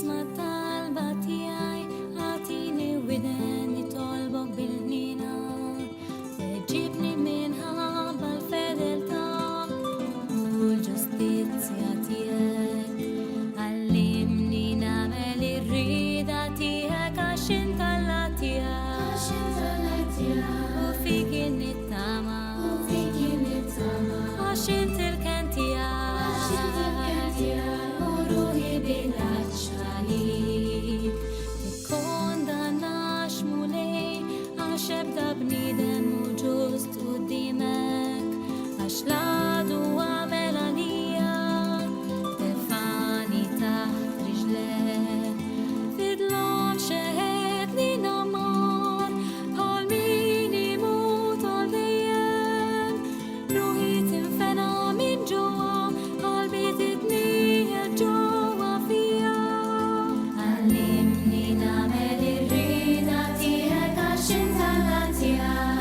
اسمع الطلبة تياي أعطيني ودان يطلبك بالنينا وتجيبني منها بالفضلتا والجستيزيا تياك علمني نعمل الرضا تياك عشان طلعتياك وفيك النتامة عشان تلكنتياك وروحي بالعشالي تكون داناش مولي عشبدا بنيدن وجوست قديمك أشلاد وعملانية ترفعني تحت رجلك فضلان شهدني نمار حلمين يموت عالديان روحي تنفنى من جوا قلبي تتنيه جوا فيا علمني نعمل الرضا تياك عشان طلعتياك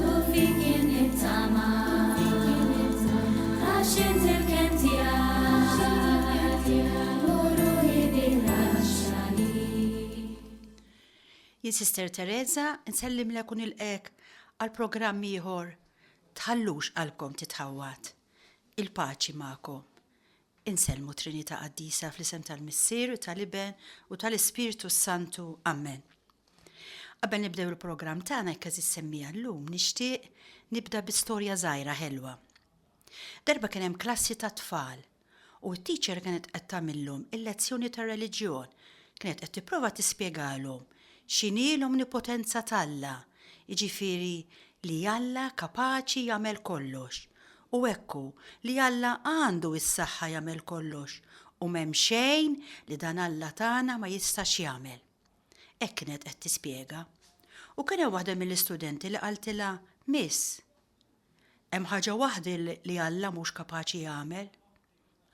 وفيك النتامة عشان تلكنتياك وروحي بالعشالي. Jien Sister Teresa nsellem lekun il-ek għal programm ieħor tħallux qalbkom titħawwat. Il-paċi magħkom. Insellmu Trinità Qaddisa fl-isem tal-Missier u tal-Iben u tal-Ispiritu Santu. Amen. Qabel nibdew il-programm tagħna jekk issemmija llum nixtieq nibda bi-storja żgħira ħelwa. Darba kien hemm klassi ta' tfal u t-teacher kienet qed tagħmilhom il-lezzjoni tar-reliġjon, kienet qed tipprova tispjegalhom x'inhi l-omnipotenza t'Alla, jiġifieri li Alla kapaċi jagħmel kollox. U ekku li Alla għandu s-saħħa jagħmel kollox u m'hemm xejn li dan Alla tagħna ma jistax jagħmel. Hekk kienet qed tispjega. U kien hemm waħda mill-istudenti li qaltilha, Miss, hemm ħaġa waħda li Alla mhux kapaċi jagħmel?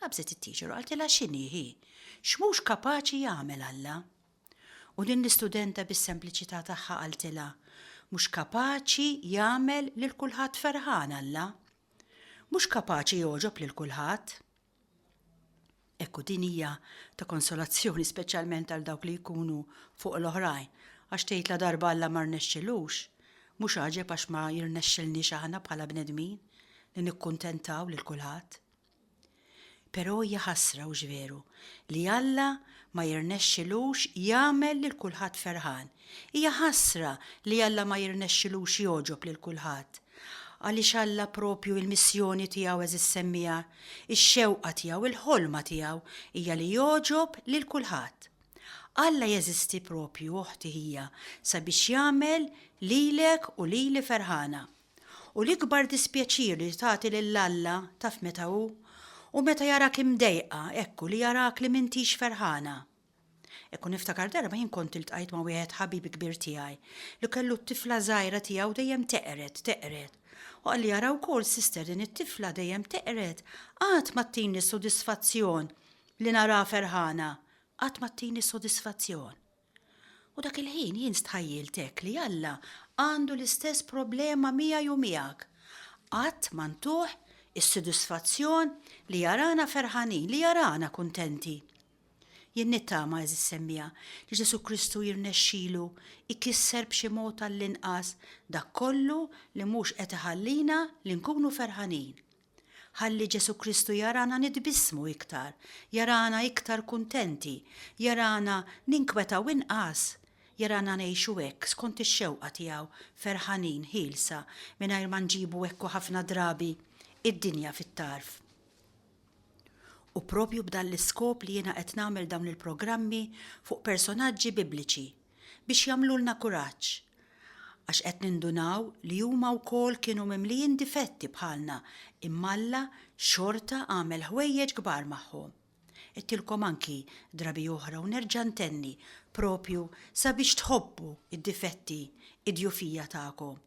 Qabżet it-teacher u qaltilha x'inhi hi? X'mhux kapaċi jagħmel Alla? U din l-istudenta bis-sempliċità tagħha qaltilha, mhux kapaċi jagħmel lil kulħadd ferħan Alla. Mhux kapaċi joġob lil kulħadd. Ekku din hija ta' konsolazzjoni speċjalment għal dawk li jkunu fuq l-oħrajn, għax tgħidla darba Alla ma rnexxilux, mhux għaġeb għax ma jirnexxilniex aħna bħala bnedmin li nikkuntentaw lil kulħadd. Però hija ħasra u veru li Alla ma jirnexxilux jagħmel lil kulħadd ferħan. Hija ħasra li Alla ma jirnexxilux joġob lil kulħadd. Għaliex Alla propju il-missjoni tiegħu eżis semmija, ix-xewqa tiegħu, il-ħolma tiegħu hija li joġob lil kulħadd. Alla jeżisti propju oħti hija sabiex jagħmel lilek u lili ferħana. U l-ikbar dispjaċir li tagħti lil Alla taf meta hu? U meta jarak imdejqa, ekku li jarak li m'intix ferħana. Ekku niftakar darba jien kont iltqajt ma' wieħed ħabibi kbir tiegħi li kellu t-tifla żgħira tiegħu dejjem teqret. U qalli jara wkoll sister din it-tifla dejjem teqret, qatt ma ttini sodisfazzjon li nara ferħana, qatt ma ttini sodisfazzjon. U dak il-ħin jien stħajjiltek li Alla għandu l-istess problema miegħi u miegħek. Qatt ma ntuh is-sodisfazzjon li jarana ferħanin, li jarana kuntenti. Jien nittama eżis semmija li Ġesu Kristu jirnexxielu ikisser b'xi mod tal-inqas dak kollu li mhux qed iħallina li nkunu ferħanin. Ħalli Ġesu Kristu jarana nitbissmu iktar, jarana iktar kuntenti, jarana ninkwetaw inqas, jarana ngħixu hekk skont ix-xewqa tiegħu ferħanin ħielsa mingħajr ma nġibu hekk ħafna drabi id-dinja fit-tarf. U propju b'dan l-iskop li jiena qed nagħmel dawn il-programmi fuq personaġġi bibliċi biex jagħmlulna kuraġġ. Għax qed nindunaw li huma wkoll kienu mimlijin difetti bħalna imma Alla xorta għamel ħwejjeġ kbar magħhom. Ittilkom anki drabi oħra u nerġa' ntenni propju sabiex tħobbu id-difetti id-djufija tagħkom.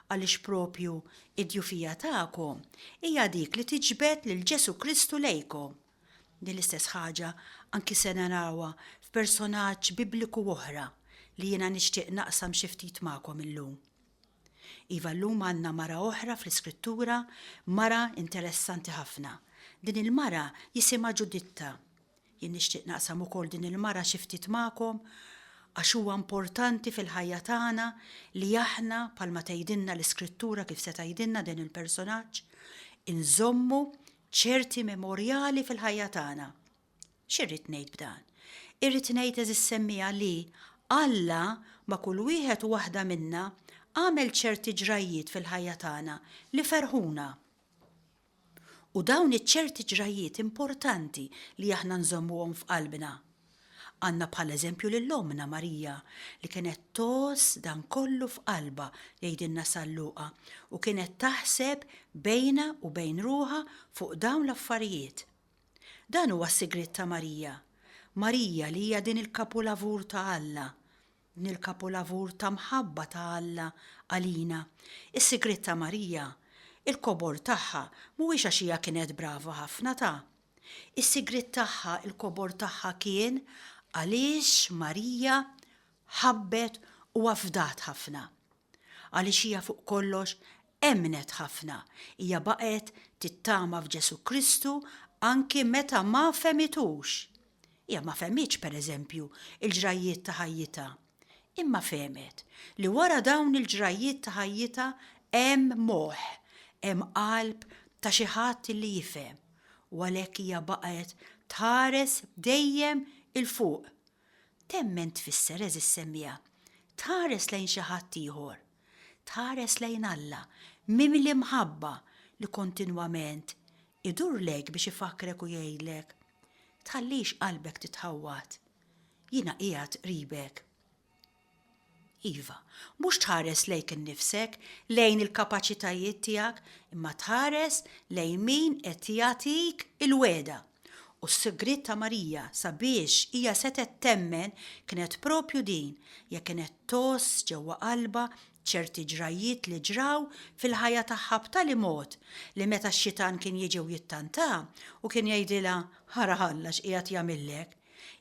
Għaliex propju id-djufija tagħkom hija dik li tiġbed lil Ġesu Kristu lejkom. Din l-istess ħaġa anki se narawha f'personaġġ bibliku oħra li jiena nixtieq naqsam xi ftit magħkom illum. Iva llum għandna mara oħra fl-Iskrittura, mara interessanti ħafna. Din il-mara jisimha Ġuditta. Jien nixtieq naqsam ukoll din il-mara xi ftit magħkom għax huwa importanti fil-ħajja tagħna li aħna bħalma tgħidilna l-Iskrittura kif se tgħidilna din il-personaġġ inżommu ċerti memorjali fil-ħajja tagħna. X'irrid ngħid b'dan? Irrid ngħid eżis semmija li Alla ma' kull wieħed u waħda minna għamel ċerti ġrajiet fil-ħajja tagħna li ferħuna. U dawn iċ-ċerti ġrajiet importanti li aħna nżommuhom f'qalbna. Għandna bħal eżempju lill-omna Marija li kienet tos dan kollu f'qalba jgħidilna Salluqa u kienet taħseb bejna u bejn ruha fuq dawn l-affarijiet. Dan huwa s-sigriet ta' Marija. Marija li hija din il-kapulavur ta' Alla, din il-kapulavur ta' mħabba ta' Alla għalina. Is-sigriet ta' Marija, il-kobor tagħha mhuwiex għax hija kienet brava ħafna ta'. Is-sigriet tagħha, il-kobor tagħha kien għaliex Marija ħabbet u afdat ħafna. Għaliex hija fuq kollox emnet ħafna. Hija baqgħet tittama f'Ġesu Kristu anki meta ma femitux. Hija ma femmitx pereżempju il-ġrajiet ta' ħajjita. Imma femet li wara dawn il-ġrajiet ta' ħajjita hemm moħħ, hemm qalb ta' xi ħadd li jifhem. U għalhekk hija baqgħet tħares dejjem il-fuq. Temmen tfisser eżis semmija. Tħares lejn xi ħadd ieħor. Tħares lejn Alla mimli mħabba li kontinwament idur lek biex ifakrek u jgħidlek tħallix qalbek titħawwat. Jiena qiegħed qribek. Iva, mhux tħares lejn innifsek, lejn il-kapaċitajiet tiegħek, imma tħares lejn min qed jagħtik il-weda. U s-sigriet ta' Marija sabiex hija setet temmen kienet propju din, jekk kienet tos ġewwa qalba ċerti ġrajiet li ġraw fil-ħajja tagħha b'tali mod li meta x-xitan kien jiġi u jittanta u kien jgħidilha ħara ħalla x'qiegħed jagħmillek,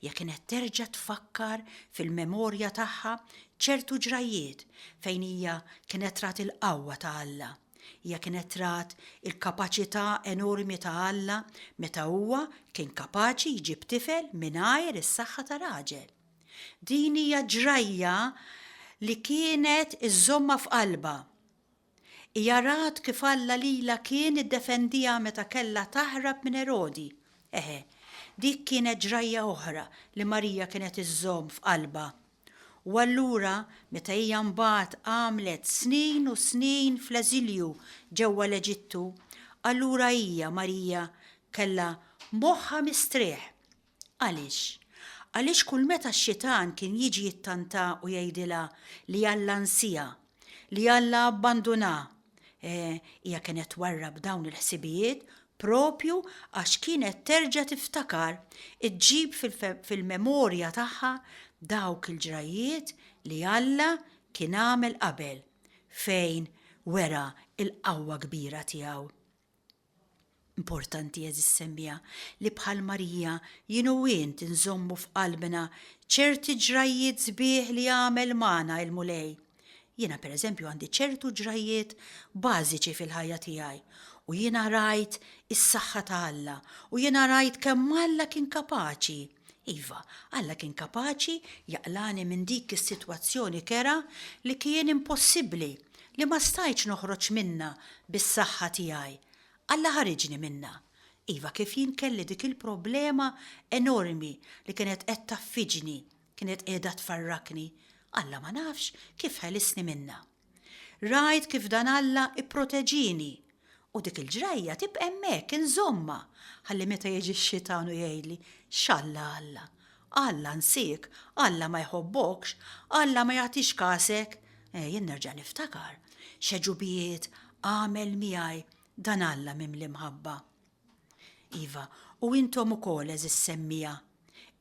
jekk kienet terġa' tfakkar fil-memorja tagħha ċertu ġrajiet fejn hija kienet rat il-qawwa ta' Alla. Hija kienet rat il-kapaċità enormi ta' Alla meta huwa kien kapaċi jġib tifel mingħajr is-saħħa ta' raġel. Din hija ġrajja li kienet iżomma f'qalba. Hija rat kif Alla lilha kien iddefendija meta kellha taħrab minn Erodi. Dik kienet ġrajja oħra li Marija kienet iżomm f'qalba. U allura meta hija mbagħad għamlet snin u snin fl-eżilju ġewwa l-Eġittu, allura hija Marija kellha moħħha mistrieħ. Għaliex? Għaliex kull meta x-xitan kien jiġi jittanta u jgħidilha li Alla nsija, li Alla abbanduna, hija kienet warrab dawn il-ħsibijiet propju għax kienet terġa' tiftakar iġġib fil-memorja tagħha dawk il-ġrajiet li Alla kien għamel qabel fejn wera il-qawwa kbira tiegħu. Importanti eżis semmija li bħal Marija jien u int inżommu f'qalbna ċerti ġrajiet sbieħ li għamel magħna il-mulej. Jiena pereżempju għandi ċertu ġrajiet bażiċi fil-ħajja tiegħi u jiena rajt is-saħħa ta' Alla u jiena rajt kemm Alla kien kapaċi. Iva, Alla kien kapaċi jaqlani minn dik is-sitwazzjoni kera li kien impossibbli li ma stajtx noħroġ minna bis-saħħa tiegħi. Alla ħariġni minna. Iva, kif jien kelli dik il-problema enormi li kienet qed taffiġni, kienet qiegħda tfarrakni. Alla ma nafx kif ħelisni minna. Rajt kif dan Alla ipproteġini. U dik il-ġrajja tibqa' hemmhekk inżomma ħalli meta jiġi x-xitan u jgħidli x'Alla Alla. Alla nsik, Alla ma jħobbokx, Alla ma jagħtix kasek. Jien nerġa' niftakar x'eġubijiet għamel miegħi dan Alla mimli mħabba. Iva, u intom ukoll eżis semmija.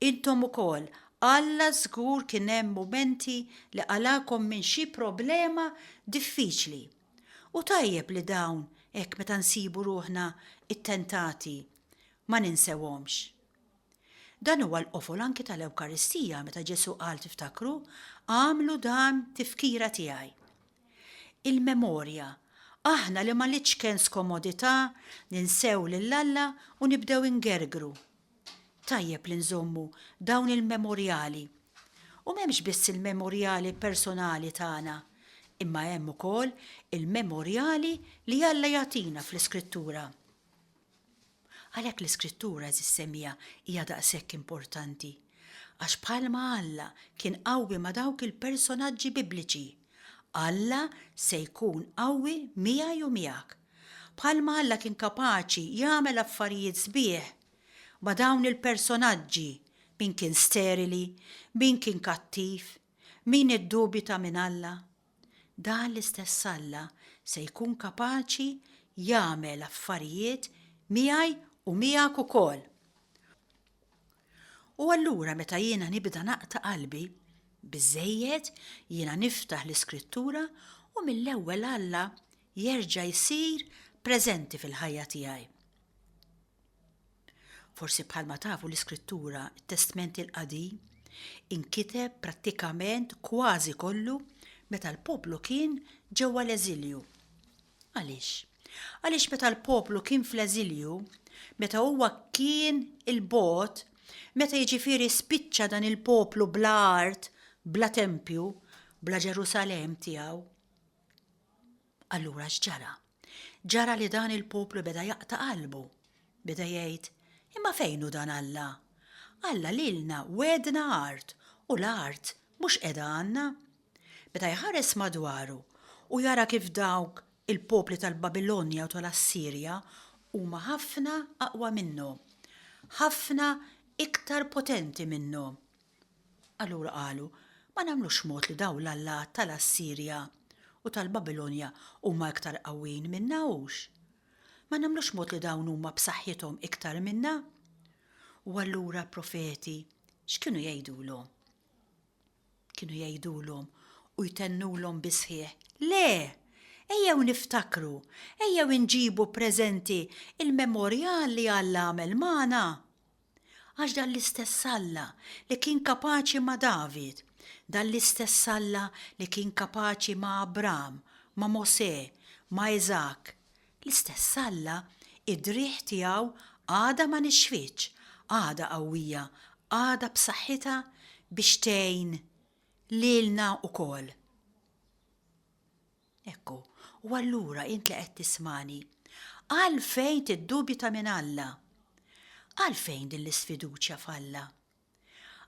Intom ukoll Alla żgur kien hemm mumenti li għalakom minn xi problema diffiċli. U tajjeb li dawn hekk meta nsibu ruħna it-tentati ma ninsewhomx. Dan huwa l-qofol anki tal-Ewkaristija meta Ġesu qal tiftakru għamlu dan tifkira tiegħi. Il-memorja, aħna li ma litx kien skomodità ninsew lil Alla u nibdew ingergru. Tajjeb li nżommu dawn il-memorjali. U m'hemmx biss il-memorjali personali tagħna, imma hemm ukoll il-memorjali li Alla jagħtina fl-Iskrittura. Għalhekk l-Iskrittura żissemmija hija daqshekk importanti, għax bħalma Alla kien qawwi ma' dawk il-personaġġi bibliċi, Alla se jkun qawwi miegħi u miegħek. Bħalma Alla kien kapaċi jagħmel affarijiet sbieħ ma' dawn il-personaġġi, min kien sterili, min kien kattiv, min iddubita minn Alla. Dan l-istess Alla se jkun kapaċi jagħmel affarijiet miegħi u miegħek ukoll. U allura meta jiena nibda naqta' qalbi, biżżejjed jiena niftaħ l-Iskrittura u mill-ewwel Alla jerġa' jsir preżenti fil-ħajja tiegħi. Forsi bħalma tafu l-Iskrittura, it-Testament il-Qadim, inkiteb prattikament kważi kollu meta l-poplu kien ġewwa l-eżilju. Għaliex? Għaliex meta l-poplu kien fl-eżilju, meta huwa kien il-bogħod, meta jiġifieri spiċċa dan il-poplu bla art, bla tempju, bla Ġerusalem tiegħu. Allura x'ġara? Ġara li dan il-poplu beda jaqta' qalbu, beda jgħid, imma fejn hu dan Alla? Alla lilna wedna art u l-art mhux qiegħda għandna. Beda jħares madwaru u jara kif dawk il-popli tal-Babilonja u tal-Assirja huma ħafna aqwa minnu, ħafna iktar potenti minnu. Allura qalu, ma nagħmlux mod li dawn l-allat tal-Assirja u tal-Babilonja huma iktar qawwin minna hux. Ma nagħmlux mod li dawn huma b'saħħithom iktar minna. U allura profeti x'kienu jgħidulhom? Kienu jgħidulhom u jtennulhom bisħieħ. Le! Ejjew niftakru, ejjew inġibu preżenti il-memorjal li Alla għamel magħna. Għax dan l-istess Alla li kien kapaċi ma' David, dan l-istess Alla li kien kapaċi ma' Abram, ma' Mosè, ma' Iżak, l-istess Alla id-driħ tiegħu għada ma nixfitx, għada qawwija, għada b'saħħitha biex tgħin lilna ukoll. Ekku, u allura int li qed tismani, għalfejn tiddubita minn Alla? Għalfejn din l-isfiduċja f'Alla?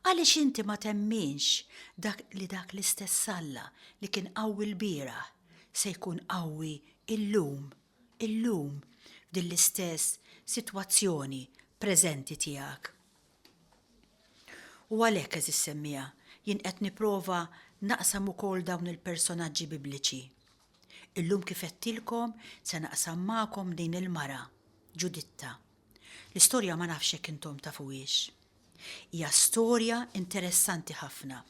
Għaliex inti ma temminx dak l-istess Alla li kien qawwi l-bieraħ se jkun qawwi illum f'din l-istess sitwazzjoni preżenti tiegħek. U għalhekk eżis semmija jien qed nipprova naqsam ukoll dawn il-personaġġi bibliċi. Illum kif qedtilkom se naqsam magħkom din il-mara, Ġuditta. L-istorja ma nafx hekk intom tafuhiex. Hija storja interessanti ħafna.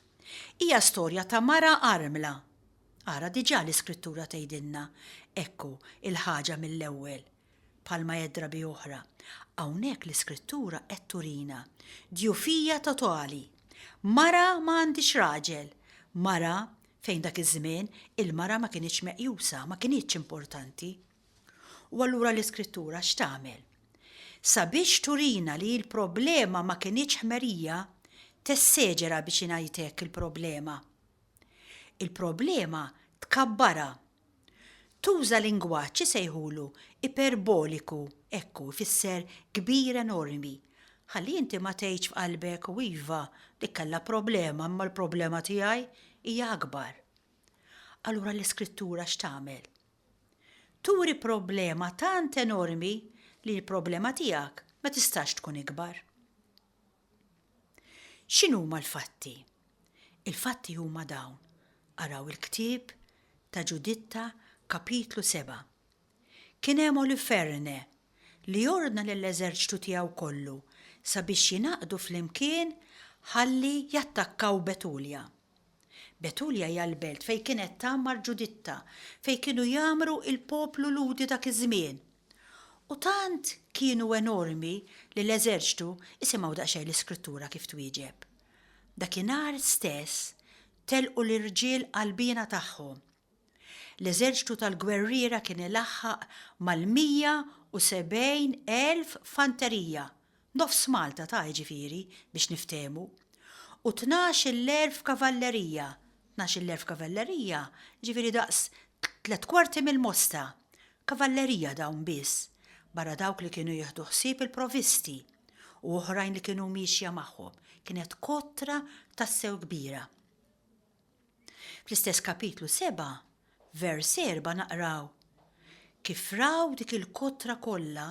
Hija storja ta' mara armla. Ara diġà l-Iskrittura tgħidilna, ekku il-ħaġa mill-ewwel. Bħalma jedrabi oħra, hawnhekk l-Iskrittura qed turina djufija totali. Mara ma għandix raġel, mara fejn dak iż-żmien il-mara ma kienx meqjusa, ma kienx importanti. U allura l-Iskrittura x'tagħmel? Sabiex turina li l-problema ma kienx ħmerija, tesseġera biex ingħidlek il-problema. Il-problema tkabbara. Tuża lingwaġġ isejħulu iperboliku, ekku ifisser kbir enormi. Ħalli inti ma tgħidx f'qalbek u iva dik kellha problema, imma l-problema tiegħi hija akbar. Allura l-Iskrittura x'tagħmel? Turi problema tant enormi li l-problema tiegħek ma tistax tkun ikbar. X'inhuma l-fatti? Il-fatti huma dawn. Araw il-ktieb ta' Ġuditta kapitlu 7. Kien hemm Oliferne li ordna lill-eżerċitu tiegħu kollu sabiex jinaqdu flimkien ħalli jattakkaw Betulja. Betulja hija l-belt fejn kienet tagħmar Ġuditta, fejn kienu jagħmru il-poplu ludi dak iż-żmien. U tant kienu enormi li l-eżerċitu isimgħu daqsxejn l-Iskrittura kif twieġeb. Dakinhar stess telqu l-irġiel qalbina tagħhom. L-eżerċitu tal-gwerriera kien ilaħħaq mal-170,000 fanterija, nofs Malta ta' ġifiri biex niftemu, u 12,000 kavallerija. 12,000 kavallerija ġifiri daqs 3/4 mill-Mosta. Kavallerija dawn biss, barra dawk li kienu jieħdu ħsieb il-provisti u oħrajn li kienu mixja magħhom. Kienet kotra tassew kbira. Fl-istess kapitlu 7, vers 4 naqraw: kif raw dik il-kotra kollha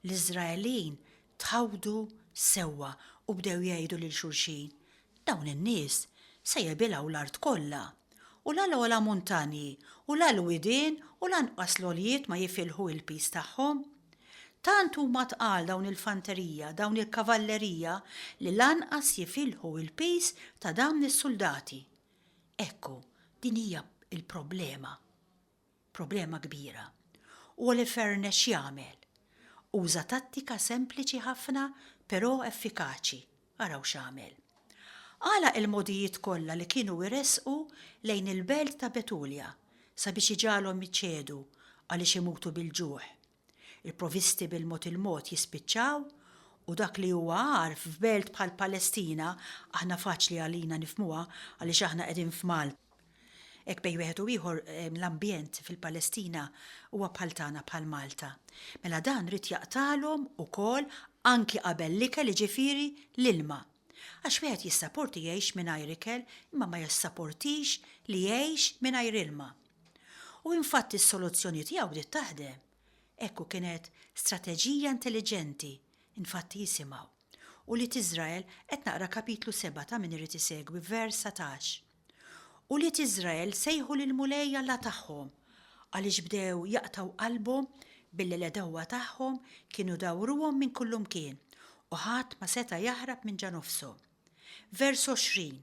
l-Iżraelin tħawdu sewwa u bdew jgħidu lil xulxin: dawn in-nies se jebilgħu l-art kollha, u l-għala montani u l-widien u lanqas l-oljiet ma jifilħu il-pis tagħhom. Tant huma tqal dawn il-fanterija, dawn il-kavallerija li lanqas jifilħu il-pis ta' dawn is-soldati. Ekku, din hija il-problema. Problema kbira. U Oliver Nash jagħmel. Uża tattika sempliċi ħafna però effikaċi. Araw x'għamel. Għala il-modijiet kollha li kienu jresqu lejn il-belt ta' Betulja sabiex iġalhom jiċċedu għaliex imutu bil-ġuħ. Il-provisti bil-mod jispiċċaw u dak li huwa għar f'belt bħal Palestina aħna faċli għalina nifmuha għaliex aħna qegħdin f'Malta. Ek bej wieħed u ieħor l-ambjent fil-Palestina huwa bħal tagħna bħal Malta. Mela dan rid jaqtalhom ukoll anki qabel l-ikel ġifieri l-ilma. Għax wieħed jissapporti jgħix mingħajr ikel imma ma jissapportix li jgħix mingħajr ilma. U infatti s-soluzzjoni tiegħu bdiet taħdem. Ekku kienet strateġija intelligenti, infatti jisimgħu. U li Iżrael qed naqra kapitlu 7 ta' min irid isegwi vers 17. U li Iżrael sejħu lil mulejja alla tagħhom għaliex bdew jaqtaw qalbhom billi l-edewwa tagħhom kienu dawruhom minn kull imkien u ħadd ma seta' jaħrab minn ġa nofshom. Vers 20.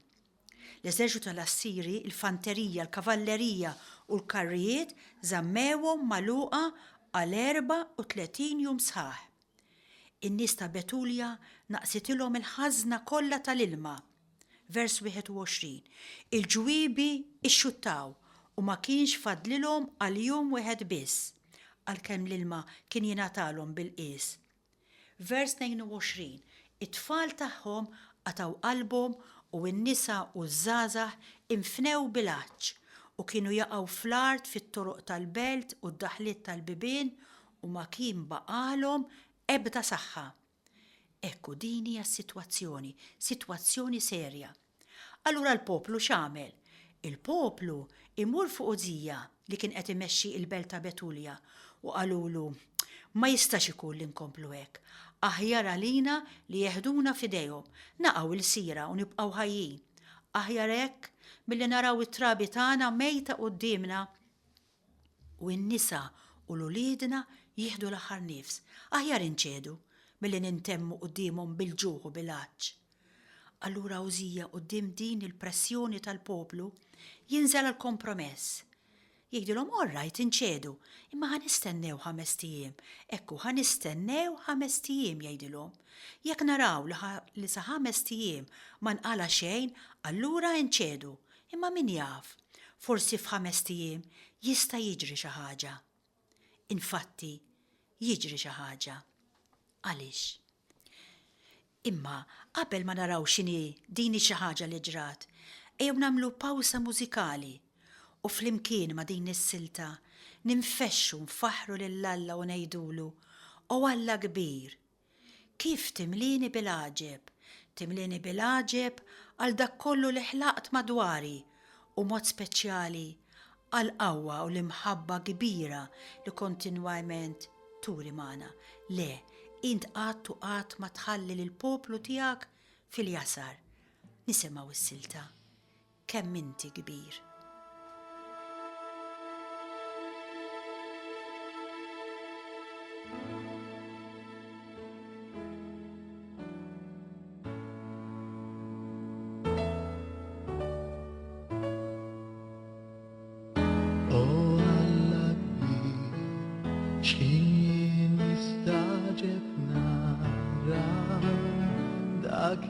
L-eżerċitu tal-Assiri, il-fanterija, l-kavallerija u l-karrijiet żammewhom magħluqa għal 34 jum sħaħ. In-nies ta' Betulja naqsitilhom il-ħażna kollha tal-ilma. Vers 21. Il-ġwiebi ixxuttaw u ma kienx fadlilhom għal jum wieħed biss, għalkemm l-ilma kien jingħatalhom bil-qies. Vers 22. It-tfal tagħhom qataw qalbhom u n-nisa u żgħażagħ infnew bil-għaġġ u kienu jaqgħu fl-art fit-toroq tal-belt u d-daħliet tal-bibien u ma kien baqalhom ebda saħħa. Ekku din hija s-sitwazzjoni, sitwazzjoni serja. Allura l-poplu x'għamel? Il-poplu imur fuq Użija li kien qed imexxi il-belt ta' Betulja u qalulu: ma jistax ikun li nkomplu hekk. Aħjar għalina li jeħduna f'idejhom, naqgħu l-sira u nibqgħu ħajjin. Aħjar hekk milli naraw it-trabi tagħna mejta qudiemna u n-nisa u l-uliedna jieħdu l-aħħar nifs. Aħjar inċedu milli nintemmu qudiemhom bil-ġuħ u bil-għaġġ. Allura Użija quddiem din il-pressjoni tal-poplu jinżel għall-kompromess. Jgħidilhom orrajt inċedu, imma ħanistennew 5 ijiem. Ekku ħanistennew 5 ijiem jgħidilhom. Jekk naraw li sa 5 ijiem ma nqala xejn, allura inċedu. Imma min jaf, forsi f'5 ijiem jista' jiġri xi ħaġa. Infatti, jiġri xi ħaġa. Għaliex? Imma qabel ma naraw x'inhi din xi ħaġa li ġrat, ejjew nagħmlu pawsa mużikali. U flimkien ma din is-silta ninfexxu nfaħru lill-Alla u ngħidulu: O Alla kbir, kif timlini bil-għaġeb għal dak kollu li ħlaqt madwari u mod speċjali għal qawwa u l-imħabba kbira li kontinwament turi magħna. Le, int qatt u qatt ma tħalli lill-poplu tiegħek fil-jasar. Nisimgħu is-silta. Kemm inti kbir.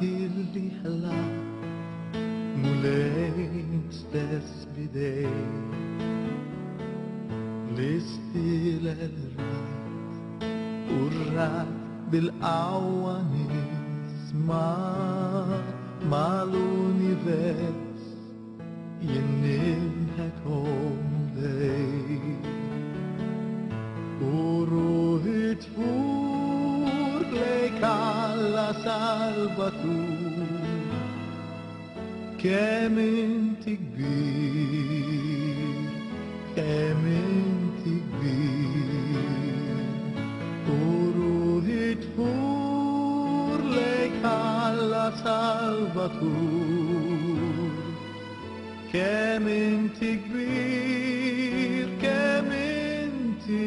Illi ħla mulejn stess bidej l-istil el-rajt u r-rat bil-qawwa nisma' mal-univers jinnimħek omdej u ruħi tfur lejk Alla Salvatur kemm inti kbir, kemm inti kbir u ruħi tfur lejk Alla Salvatur kemm inti kbir, kemm inti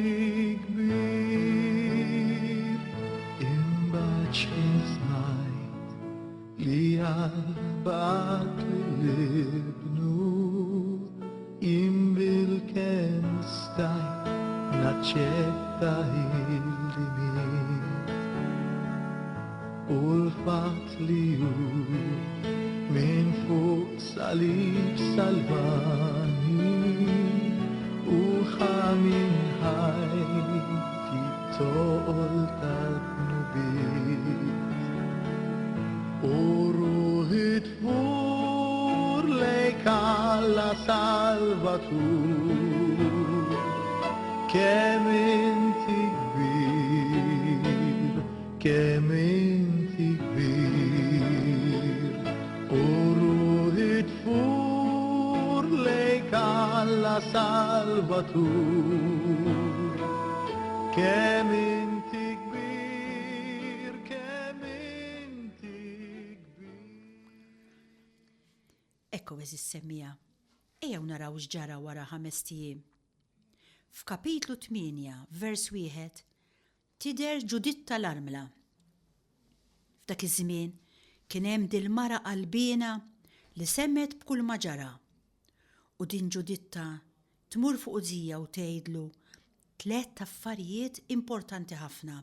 kbir imbagħad x'niżgħid li għalbak l-ibnu jien bil-ken stajt naċċetta il-limit u l-fatt li hu min fuq salib salvani u ħamin ħajti toqol tal-nubit u ruħi tfur lejk Alla Salvatur kemm inti kbir, kemm inti kbir u ruħi tfur lejk Alla Salvatur kemm inti kbir, kemm inti kbir. Ekku eżis semmija, ejjew naraw x'ġara wara 5 ijiem. F'kapitlu 8, vers 1, tidher Ġuditta l-Armla. F'dak iż-żmien kien hemm dil-mara qalbiena li semmet b'kull ma ġara. U din Ġuditta tmur fuq Użija u tgħidlu 3 affarijiet importanti ħafna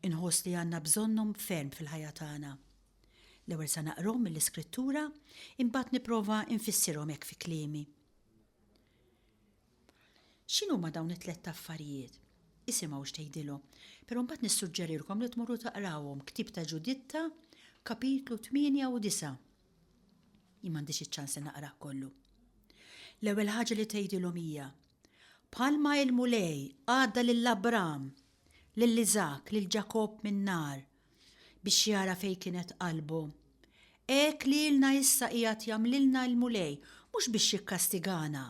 inħoss li għandna bżonnhom ferm fil-ħajja tagħna. L-ewwel sa naqrom mill-Iskrittura imbagħad nipprova nfissirhom hekk fi kliemi. X'inhuma dawn it-3 affarijiet? Isimgħu x'tgħidilhom, però mbagħad nissuġġerilkom li tmorru taqrawhom Ktieb ta' Ġuditta kapitlu 8 u 9. Jien m'għandix iċ-ċans li naqrah kollu. L-ewwel ħaġa li tgħidilhom hija bħalma il-mulej għadda lill-Abram, lill-Iżak, lil Ġakob min-nar biex jara fejn kienet qalbu. Hekk lilna issa qiegħed jagħmlilna l-mulej mhux biex jikkastigana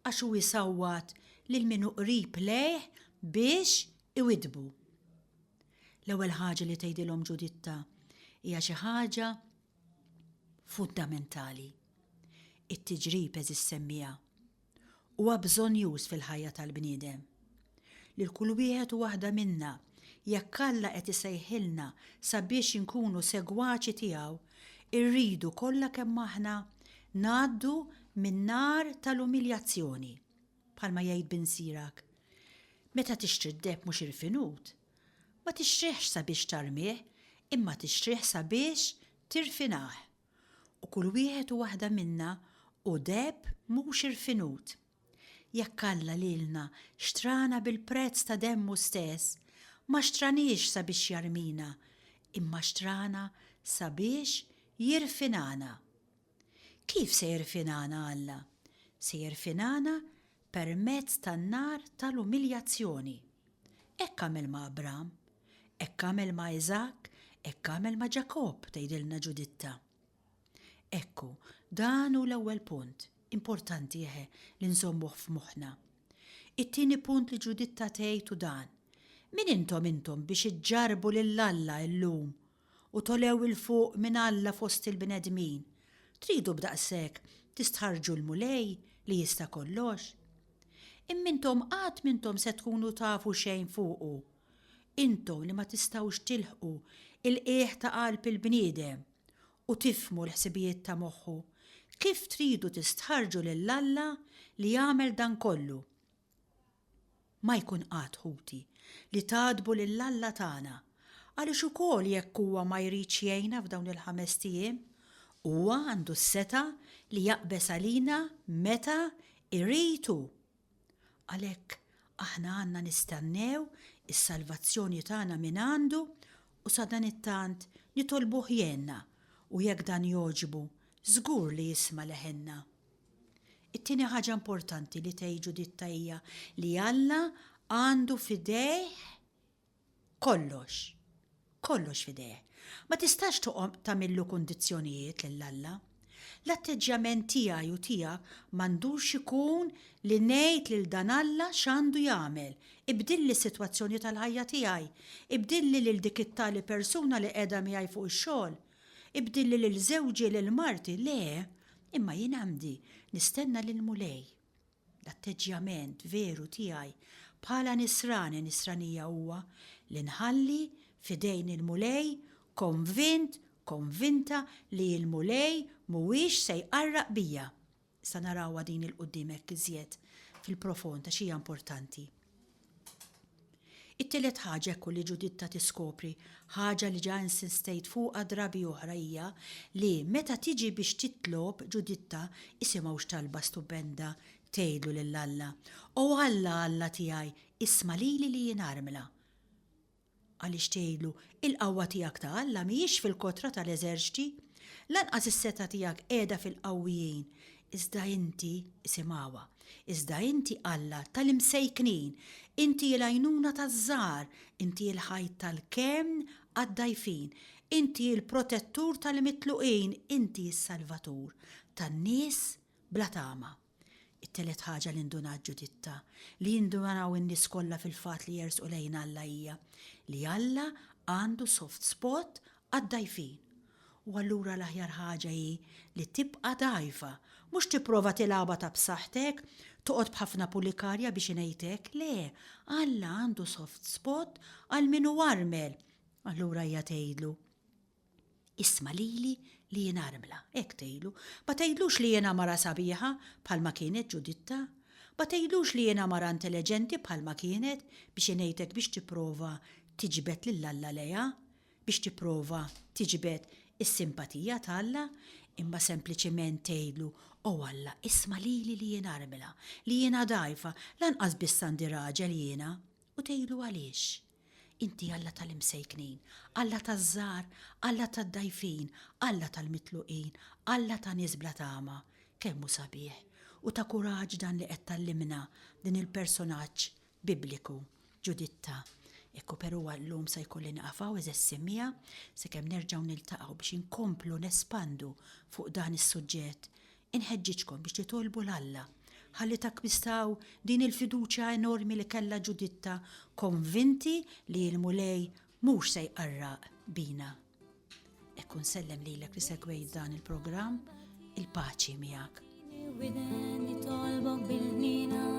għax hu jsawwat lil min hu qrib lejh biex iwidbu. L-ewwel ħaġa li tgħidilhom Ġuditta hija xi ħaġa fundamentali. It-tiġrib eżis semmija huwa bżonjuż fil-ħajja tal-bniedem. Lil kull wieħed u waħda minna jekk Alla qed isejħilna sabiex inkunu segwaċi tiegħu, irridu kollha kemm aħna ngħaddu min-nar tal-umiljazzjoni. Bħalma jgħid Bin Sirak, meta tixtri d-deb mhux irfinut, ma tixtrihx sabiex tarmih, imma tixtrih sabiex tirfinah. U kull wieħed u waħda minna u deb mhux irfinut. Jekk Alla lilna xtrana bil-prezz ta' demmu stess, ma xtraniex sabiex jarmina, imma xtrana sabiex jirfinana. Kif se jirfinana Alla? Se jirfinana permezz tan-nar tal-umiljazzjoni. Hekk għamel ma' Abram, hekk għamel ma' Iżak, hekk għamel ma' Ġakob tgħidilna Ġuditta. Ekku, dan hu l-ewwel punt importanti li nżommuh f'moħħna. It-tieni punt li Ġuditta tgħid dan. Min intom biex iġġarbu lil Alla llum u tolew il-fuq minn Alla fost il-bnedmin. Tridu b'daqshekk tistħarġu l-mulej li jista' kollox. Immintom qatt mintom se tkunu tafu xejn fuqu. Intom li ma tistgħux tilħqu il-qiegħ ta' qalb il-bniedem u tifhmu l-ħsibijiet ta' moħħu. Kif tridu tistħarġu lil Alla li jagħmel dan kollu? Ma jkun qatt ħuti li tgħadbu lil Alla tagħna għaliex ukoll jekk huwa ma jridx jgħinna f'dawn il-5 ijiem, huwa għandu s-seta li jaqbes għalina meta irritu. Għalhekk aħna għandna nistennew Is-salvazzjoni tagħna minn għandu u sa dan it-tant nitolbuh jenna u jekk dan joġbu, żgur li jisma' leħenna. It-tieni ħaġa importanti li tgħid Ġuditta hija li Alla għandu fidejh kollox fidejh. Ma tistax tagħmillu kundizzjonijiet lil Alla. L-atteġġjament tiegħi u tiegħek m'għandux ikun li ngħid lil dan Alla x'għandu jagħmel. Ibdilli s-sitwazzjoni tal-ħajja tiegħi, ibdilli lil dik it-tali persuna li qiegħda miegħi fuq ix-xogħol, ibdilli lil żewġi lil marti, le, imma jien għandi nistenna lil mulej. L-atteġġjament veru tiegħi bħala nisranija huwa li nħalli fidejn il-mulej konvinta li l-mulej mhuwiex se jqarraq bija. Sa narawha din il-qudiemek iżjed fil-profond għax hija importanti. It-tielet ħaġa li Ġuditta tiskopri, ħaġa li ġa insistejt fuqha drabi oħra hija li meta tiġi biex titlob Ġuditta isimgħu x'talba stupenda tgħidlu lil Alla. O Alla tiegħi isma' lili li jien armla. Għaliex tgħidlu il-qawwa tiegħek ta' Alla mhijiex fil-kotra tal-eżerċiti, lanqas is-seta tiegħek qiegħda fil-qawwijin, iżda inti isimgħuha. Iżda inti Alla tal-imsejknin, inti l-għajnuna taż-żgħar, inti l-ħajt tal-kemm għad-dajfin, inti l-protettur tal-mitluqin, inti s-salvatur tan-nies bla tama. It-telet ħaġa li ndunat Ġuditta, li jindunaw in-nies kollha fil-fatt li jersqu lejn Alla hija li Alla għandu soft spot għad-dajfin. U allura l-aħjar ħaġa hi li tibqa' dajfa, mhux tipprova tilagħba ta' b'saħħtek, toqgħod b'ħafna pulikarja biex ingħidlek, le, Alla għandu soft spot għal min hu armel. Allura hija tgħidlu isma' lili li jien armla, hekk tgħidlu. Ma tgħidlux li jiena mara sabiħa bħalma kienet Ġuditta, ma tgħidlux li jiena mara intelligenti bħalma kienet biex ngħidlek biex tipprova tiġbed lil Alla lejha, biex tipprova tiġbed is-simpatija tal-Alla, imma sempliċement tgħidlu o Alla isma' lili li jien armla, li jiena dajfa, lanqas biss għandi raġel jiena, u tgħidlu għaliex. Inti Alla tal-imsejknin, Alla taż-żgħar, Alla tad-dajfin, Alla tal-mitluqin, Alla ta' nies bla tama, kemm hu sabiħ u ta' kuraġġ dan li qed tallimna din il-personaġġ bibliku Ġuditta. Ekku però llum se jkolli naqfaw eżessimija sakemm nerġgħu niltaqgħu biex inkomplu nespandu fuq dan is-suġġett. Inħeġġiġkom biex titolbu l-Alla ħalli takkwistaw din il-fiduċja enormi li kellha Ġuditta, konvinti li l-mulej mhux se jqarraq bina. Ekku nsellem lilek li segwejt dan il-programm, il-paċi miegħek. Widen nitolbok bil-ħnina